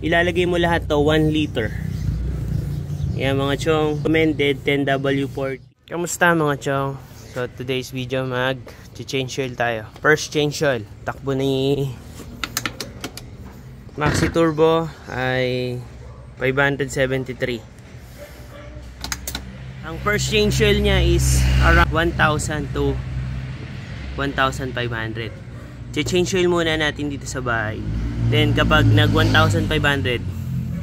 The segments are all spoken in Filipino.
ilalagay mo lahat to 1 liter. Yan mga chong, recommended 10W40. Kamusta mga chong? So today's video change oil tayo. First change oil, takbo ni Maxi Turbo ay 573. Ang first change oil niya is around 1,000 to 1,500. Change oil muna natin dito sa bahay. Then kapag nag 1,500,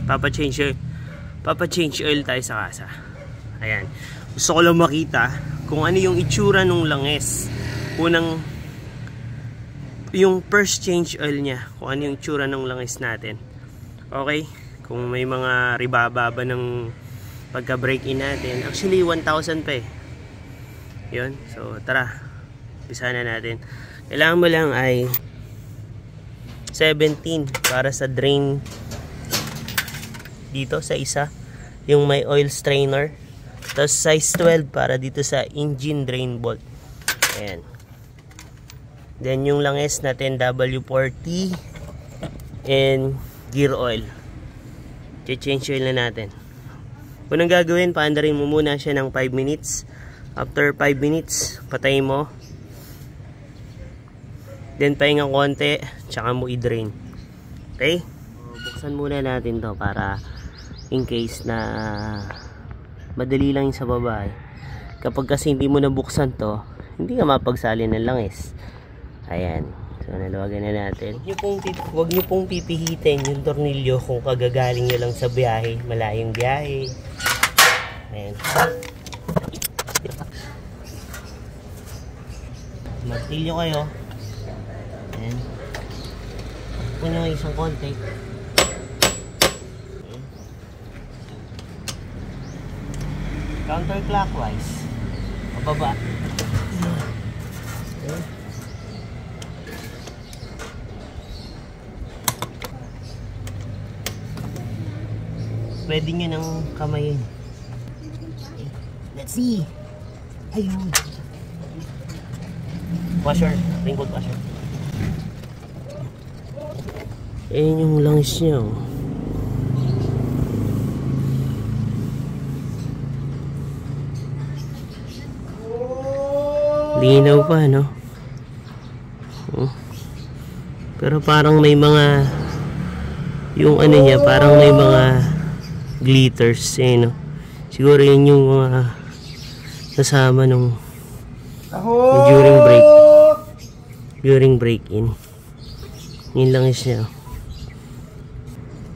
papa-change oil tayo sa kasa. Ayan. Gusto ko lang makita kung ano yung itsura nung langis. Yung first change oil niya, kung ano yung itsura nung langis natin. Okay? Kung may mga ribababa ng pagka-break-in natin. Actually, 1,000 pa eh. Yun. So, tara. Umpisa na natin. Kailangan mo lang ay 17 para sa drain dito sa isa. Yung may oil strainer. Tapos size 12 para dito sa engine drain bolt. Ayan. Then yung langis na 10W40 and gear oil. Change oil na natin. Unang gagawin, paandarin mo muna siya ng 5 minutes. After 5 minutes, patayin mo. Then pahinga konti, tsaka mo i-drain. Okay? Buksan muna natin to para in case na madali lang yung sa baba. Kapag kasi hindi mo nabuksan to, hindi ka mapagsalin ng langis. Ayan. So nalawagan na natin. Huwag nyo pong pipihitin yung tornilyo kung kagagaling nyo lang sa biyahe, malayong biyahe. Ayan. Martilyo kayo. Ayan. Puno yung isang konti. Counterclockwise. Pababa. Ayan. Pwede nyo ng kamayin. Okay. Let's see. Ayun. Washer. Ringbolt washer. Ayun yung langis niya. Oh. Linaw pa, no? Oh. Pero parang may mga yung ano niya, parang may mga glitters eh, no? Siguro yun yung nasama nung during break-in. Yun lang siya.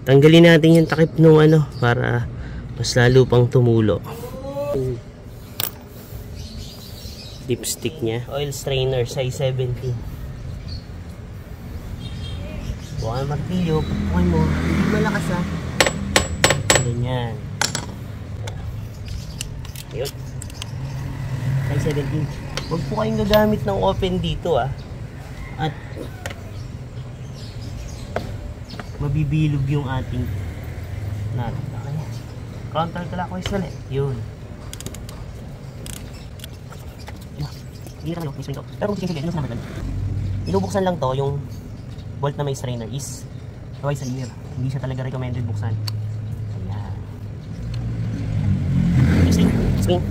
Tanggalin natin yung takip nung ano para mas lalo pang tumulo. Dipstick niya, oil strainer size 17. Bukan martilyo, pupukin mo, hindi malakas ha. Ganyan. Yun. Size 17. Huwag po kayong gagamit ng open dito ah. At mabibilog yung ating nut. Okay. Counterclockwise ulit. Yun. Hindi na kayo, may spring to. Pero kung sige, inubuksan lang to yung bolt na may strainer is twice a year. Hindi siya talaga recommended buksan. Spring,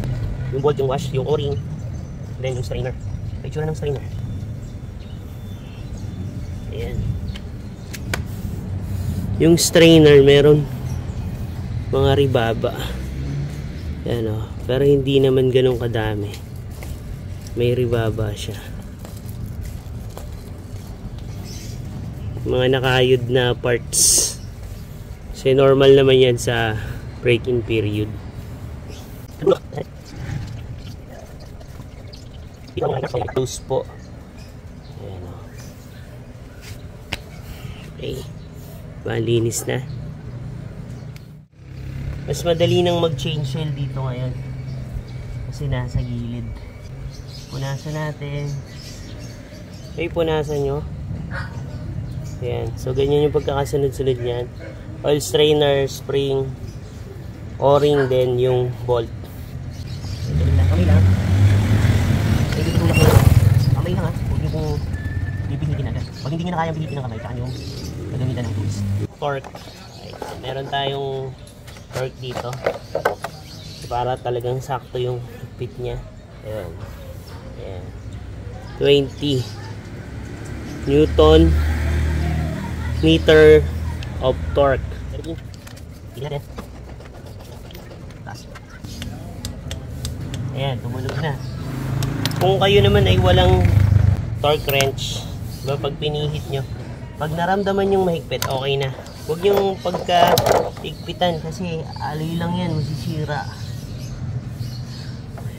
yung bolt, yung wash, yung o-ring, then yung strainer. Picture ng strainer. Ayan. Yung strainer meron mga ribaba. Ayan o. Pero hindi naman ganun kadami. May ribaba siya. Mga nakayod na parts. Kasi normal naman yan sa break-in period. Close po. Ayan o. Okay. Malinis na. Mas madali nang mag-change oil dito ngayon. Kasi nasa gilid. Punasan natin. Okay, punasan nyo. Ayan. So, ganyan yung pagkakasunod-sunod niyan. Oil strainer, spring, o-ring, then yung bolt. Kami lang. Kamay lang ha. Huwag nyo kong bibihitin agad. Pag hindi nyo na kayang bihitin ng kamay, tsaka nyo gagamitan ng tools. Torque. Okay. Meron tayong torque dito para talagang sakto yung higpit niya. Ayan. Ayan. 20 Newton meter of torque. Ayan, tumulog na. Kung kayo naman ay walang torque wrench, diba, pag pinihit nyo, pag naramdaman yung mahigpit, okay na. Huwag yung pagka-higpitan kasi aloy lang yan, masisira.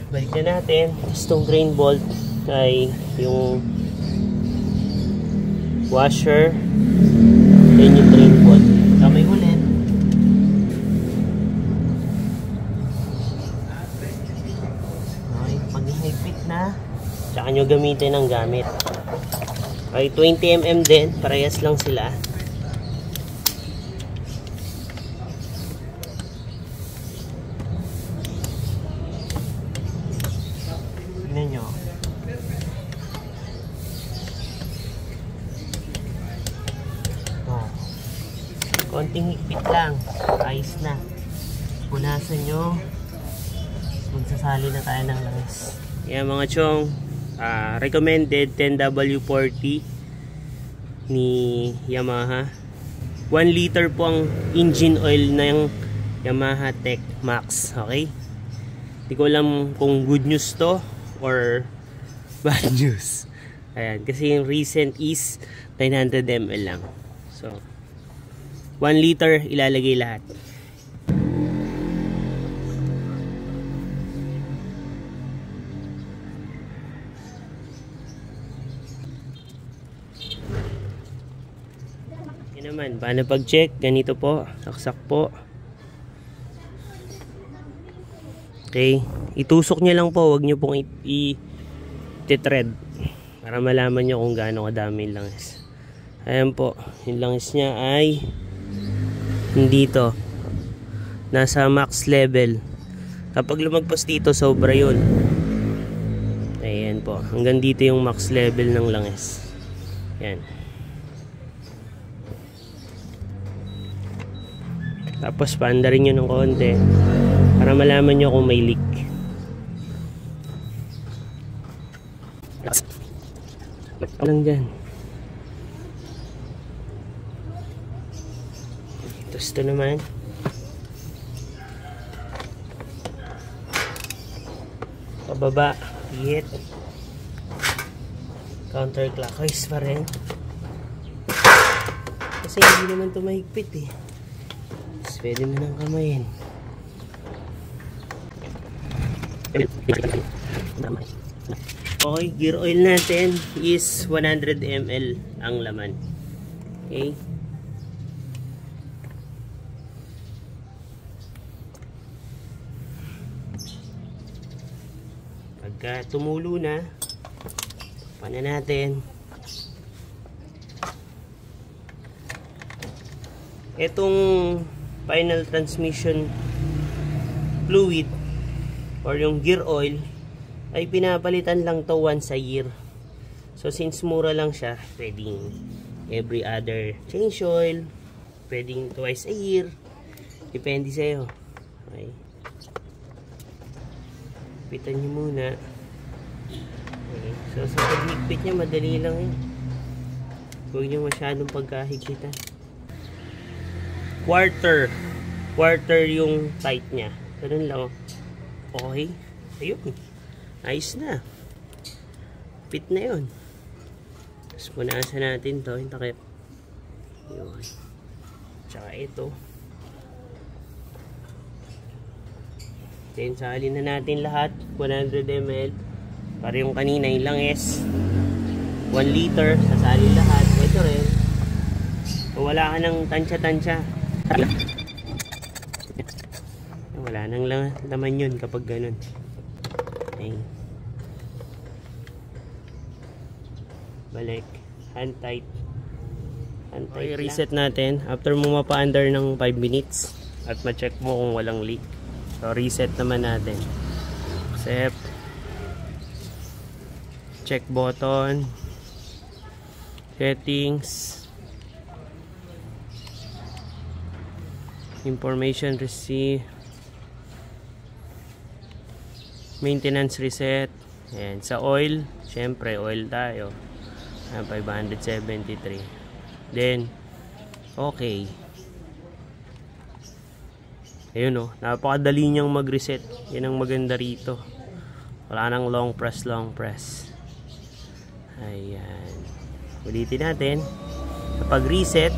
Balik na natin. Tapos itong drain bolt ay yung washer, then yung drain bolt. Kamay ulit. Okay, pag higpit na, tsaka nyo gamitin ang gamit. Okay, 20mm din, parehas lang sila. Tignan nyo. Oh. Konting higpit lang, ayos na. Punasan nyo, magsasali na tayo ng langis. Yan mga chong, recommended 10W40 ni Yamaha. 1 liter po ang engine oil ng Yamaha Tech Max. Okay? Hindi ko alam kung good news to or bad news. Ayan, kasi yung recent is 900 ml lang. So 1 liter ilalagay lahat. Yan naman, paano pag-check? Ganito po, saksak po. Okay, itusok nyo lang po, wag nyo pong i-thread para malaman nyo kung gaano kadami yung langis. Ayan po, yung langis niya ay dito, nasa max level. Kapag lumagpas dito, sobra yun. Ayan po, hanggang dito yung max level ng langis. Ayan. Tapos paandarin nyo ng konti para malaman nyo kung may leak. Lang dyan. Tapos ito naman, pababa, hit, counterclockwise pa rin kasi hindi naman ito mahigpit eh. Tapos pwede mo nang kamayin. Okay, gear oil natin is 100 ml ang laman. Okay, pagka tumulo na, paano natin itong final transmission fluid or yung gear oil ay pinapalitan lang to once a year. So since mura lang siya, pwedeng every other change oil, pwedeng twice a year, depende sa'yo. Okay, pitan nyo muna. Okay. So sa paghigpit nya, madali lang yun. Huwag nyo masyadong pagkahigpitan. Quarter yung tight nya. Ganun lang. Okay, ayun, ayos na, fit na yun. Tapos punasan natin to, yung takip yun, tsaka ito. Then salin na natin lahat 100 ml para yung kanina yung langis 1 liter, sasalin lahat. Ito rin, so wala ka ng tansya wala nang laman yun kapag ganun. Okay, balik, hand tight okay, reset natin after mo mapa-under ng 5 minutes at ma-check mo kung walang leak. So reset naman natin, set, check button, settings, information receive, maintenance reset. Ayan, sa oil, syempre oil tayo. Ayan, 573. Then okay. Ayun oh, napakadali niyang mag-reset. Yan ang maganda rito. Wala nang long press. Ayan. Ulitin natin. Kapag reset,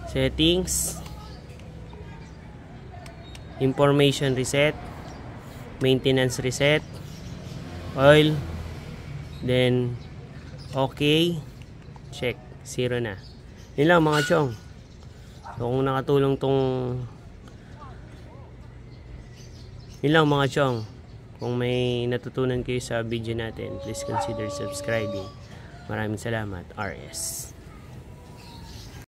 settings, information reset, maintenance reset, oil, then okay, check, 0 na. Yun lang mga chong. So kung nakatulong tong yun lang mga chong. Kung may natutunan kayo sa video natin, please consider subscribing. Maraming salamat. RS.